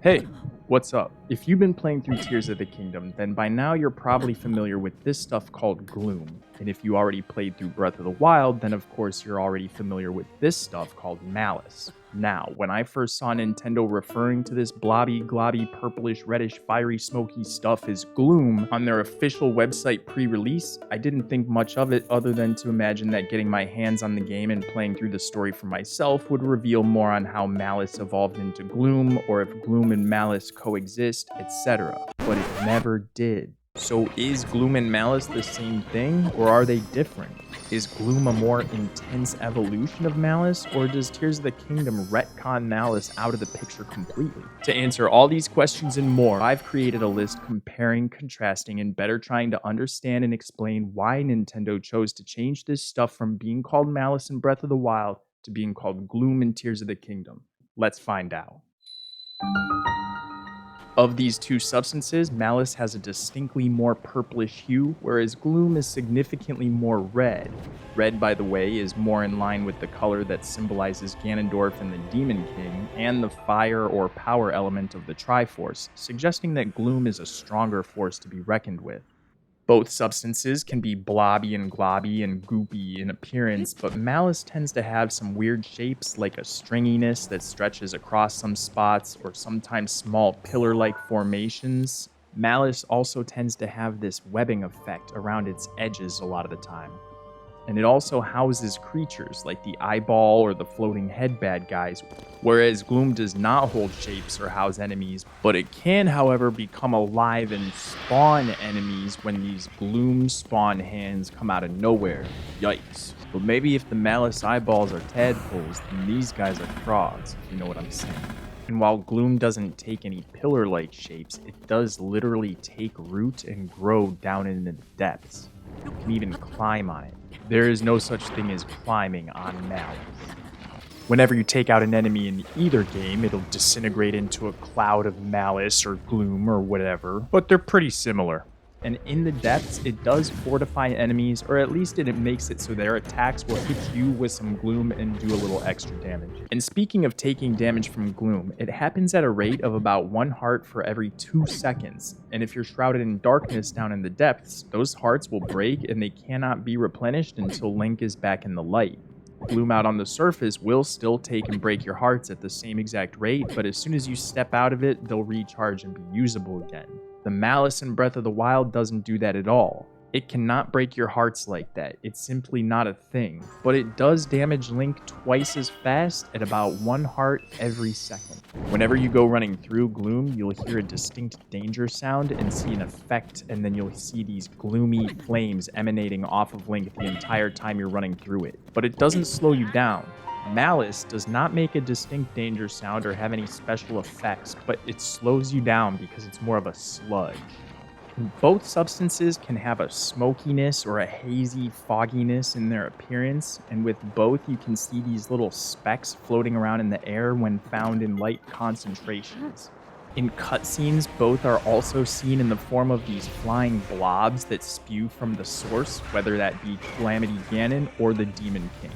Hey, what's up? If you've been playing through Tears of the Kingdom, then by now you're probably familiar with this stuff called gloom. And if you already played through Breath of the Wild, then of course you're already familiar with this stuff called Malice. Now, when I first saw Nintendo referring to this blobby, globby, purplish, reddish, fiery, smoky stuff as gloom on their official website pre-release, I didn't think much of it other than to imagine that getting my hands on the game and playing through the story for myself would reveal more on how Malice evolved into gloom, or if gloom and Malice coexist, etc. But it never did. So is gloom and Malice the same thing, or are they different? Is gloom a more intense evolution of Malice, or does Tears of the Kingdom retcon Malice out of the picture completely? To answer all these questions and more, I've created a list comparing, contrasting, and better trying to understand and explain why Nintendo chose to change this stuff from being called Malice in Breath of the Wild to being called gloom in Tears of the Kingdom. Let's find out. Of these two substances, Malice has a distinctly more purplish hue, whereas Gloom is significantly more red. Red, by the way, is more in line with the color that symbolizes Ganondorf and the Demon King, and the fire or power element of the Triforce, suggesting that Gloom is a stronger force to be reckoned with. Both substances can be blobby and globby and goopy in appearance, but Malice tends to have some weird shapes like a stringiness that stretches across some spots, or sometimes small pillar-like formations. Malice also tends to have this webbing effect around its edges a lot of the time. And it also houses creatures like the eyeball or the floating head bad guys, whereas Gloom does not hold shapes or house enemies, but it can, however, become alive and spawn enemies when these Gloom spawn hands come out of nowhere. Yikes. But maybe if the Malice eyeballs are tadpoles, then these guys are frogs, if you know what I'm saying. And while Gloom doesn't take any pillar-like shapes, it does literally take root and grow down into the depths. You can even climb on it. There is no such thing as climbing on Malice. Whenever you take out an enemy in either game, it'll disintegrate into a cloud of malice or gloom or whatever, but they're pretty similar. And in the depths, it does fortify enemies, or at least it makes it so their attacks will hit you with some gloom and do a little extra damage. And speaking of taking damage from gloom, it happens at a rate of about 1 heart for every 2 seconds. And if you're shrouded in darkness down in the depths, those hearts will break and they cannot be replenished until Link is back in the light. Gloom out on the surface will still take and break your hearts at the same exact rate, but as soon as you step out of it, they'll recharge and be usable again. The Malice in Breath of the Wild doesn't do that at all. It cannot break your hearts like that. It's simply not a thing. But it does damage Link twice as fast at about 1 heart every second. Whenever you go running through Gloom, you'll hear a distinct danger sound and see an effect, and then you'll see these gloomy flames emanating off of Link the entire time you're running through it. But it doesn't slow you down. Malice does not make a distinct danger sound or have any special effects, but it slows you down because it's more of a sludge. Both substances can have a smokiness or a hazy fogginess in their appearance, and with both you can see these little specks floating around in the air when found in light concentrations. In cutscenes, both are also seen in the form of these flying blobs that spew from the source, whether that be Calamity Ganon or the Demon King.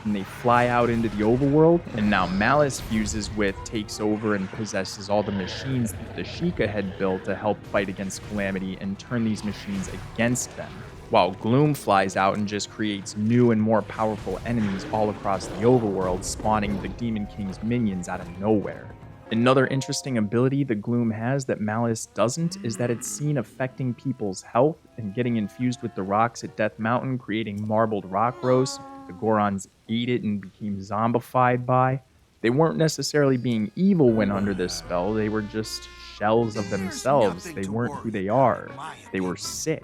And they fly out into the overworld, and now Malice fuses with, takes over, and possesses all the machines that the Sheikah had built to help fight against Calamity and turn these machines against them. While Gloom flies out and just creates new and more powerful enemies all across the overworld, spawning the Demon King's minions out of nowhere. Another interesting ability the Gloom has that Malice doesn't is that it's seen affecting people's health and getting infused with the rocks at Death Mountain, creating marbled rock roast. The Gorons ate it and became zombified by. They weren't necessarily being evil when under this spell, they were just shells of themselves. They weren't who they are. They were sick.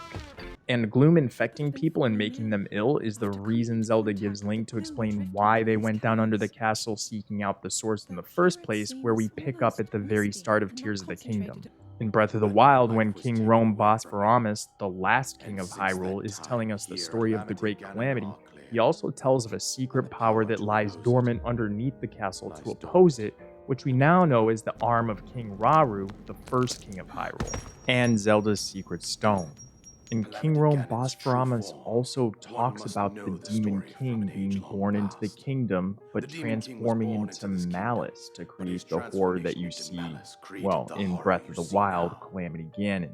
And Gloom infecting people and making them ill is the reason Zelda gives Link to explain why they went down under the castle seeking out the source in the first place, where we pick up at the very start of Tears of the Kingdom. In Breath of the Wild, when King Rome Bosphoramus, the last king of Hyrule, is telling us the story of the Great Calamity, he also tells of a secret power that lies dormant underneath the castle to oppose it, which we now know is the arm of King Rauru, the first king of Hyrule, and Zelda's secret stone. In The King limited Rome, Ganon's true Bosphoramus form. also One talks must about the know the Demon story from King an being age-long born into the past. kingdom, The but Demon King was transforming born into into this kingdom, Malice to but his create the horror that transformation you into see, malice created well, the in horror Breath you of the see Wild, now. Calamity Ganon.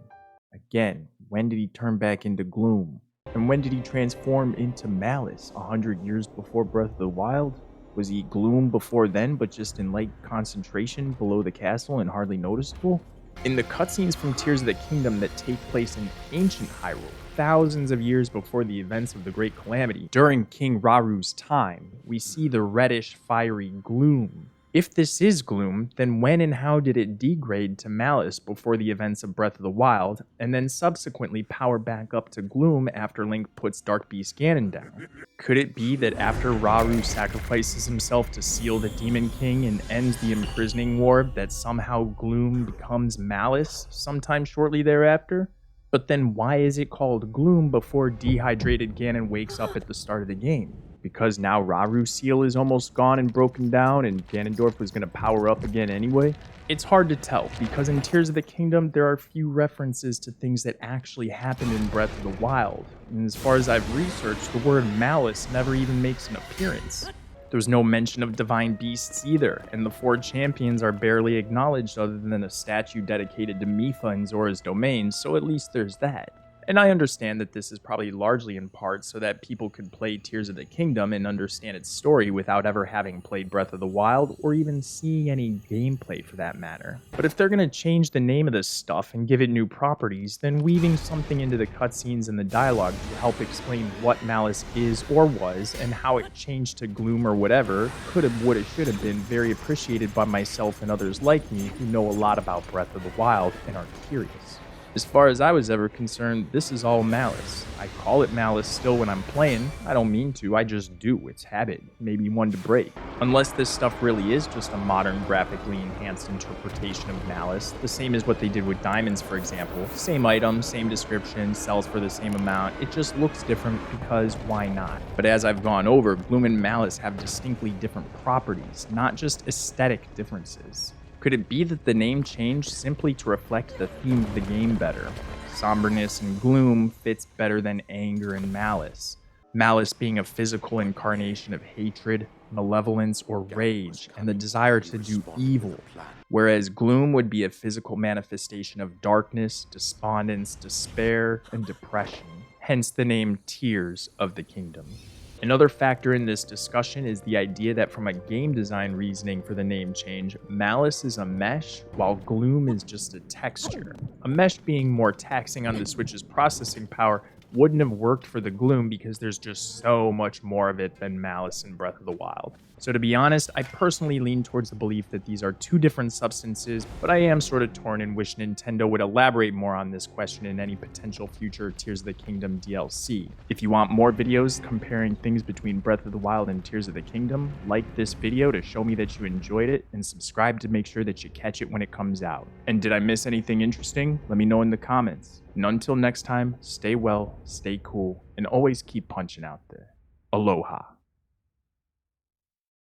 Again, when did he turn back into Gloom? And when did he transform into Malice? 100 years before Breath of the Wild? Was he Gloom before then, but just in light concentration below the castle and hardly noticeable? In the cutscenes from Tears of the Kingdom that take place in ancient Hyrule, thousands of years before the events of the Great Calamity, during King Raru's time, we see the reddish, fiery gloom. If this is gloom, then when and how did it degrade to Malice before the events of Breath of the Wild, and then subsequently power back up to gloom after Link puts Dark Beast Ganon down? Could it be that after Raru sacrifices himself to seal the Demon King and ends the imprisoning war, that somehow Gloom becomes Malice sometime shortly thereafter? But then why is it called Gloom before dehydrated Ganon wakes up at the start of the game? Because now Raru's seal is almost gone and broken down and Ganondorf was going to power up again anyway? It's hard to tell, because in Tears of the Kingdom, there are few references to things that actually happened in Breath of the Wild. And as far as I've researched, the word malice never even makes an appearance. There's no mention of divine beasts either, and the four champions are barely acknowledged other than a statue dedicated to Mipha in Zora's domain, so at least there's that. And I understand that this is probably largely in part so that people could play Tears of the Kingdom and understand its story without ever having played Breath of the Wild or even seeing any gameplay for that matter. But if they're going to change the name of this stuff and give it new properties, then weaving something into the cutscenes and the dialogue to help explain what Malice is or was and how it changed to Gloom or whatever could have, would have, should have been very appreciated by myself and others like me who know a lot about Breath of the Wild and are curious. As far as I was ever concerned, this is all Malice. I call it Malice still when I'm playing. I don't mean to, I just do. It's habit, maybe one to break. Unless this stuff really is just a modern, graphically enhanced interpretation of Malice, the same as what they did with Diamonds, for example. Same item, same description, sells for the same amount. It just looks different because why not? But as I've gone over, Gloom and Malice have distinctly different properties, not just aesthetic differences. Could it be that the name changed simply to reflect the theme of the game better? Somberness and gloom fits better than anger and malice. Malice being a physical incarnation of hatred, malevolence, or rage, and the desire to do evil, whereas gloom would be a physical manifestation of darkness, despondence, despair, and depression, hence the name Tears of the Kingdom. Another factor in this discussion is the idea that from a game design reasoning for the name change, Malice is a mesh, while Gloom is just a texture. A mesh being more taxing on the Switch's processing power wouldn't have worked for the Gloom because there's just so much more of it than Malice in Breath of the Wild. So to be honest, I personally lean towards the belief that these are two different substances, but I am sort of torn and wish Nintendo would elaborate more on this question in any potential future Tears of the Kingdom DLC. If you want more videos comparing things between Breath of the Wild and Tears of the Kingdom, like this video to show me that you enjoyed it, and subscribe to make sure that you catch it when it comes out. And did I miss anything interesting? Let me know in the comments. And until next time, stay well, stay cool, and always keep punching out there. Aloha.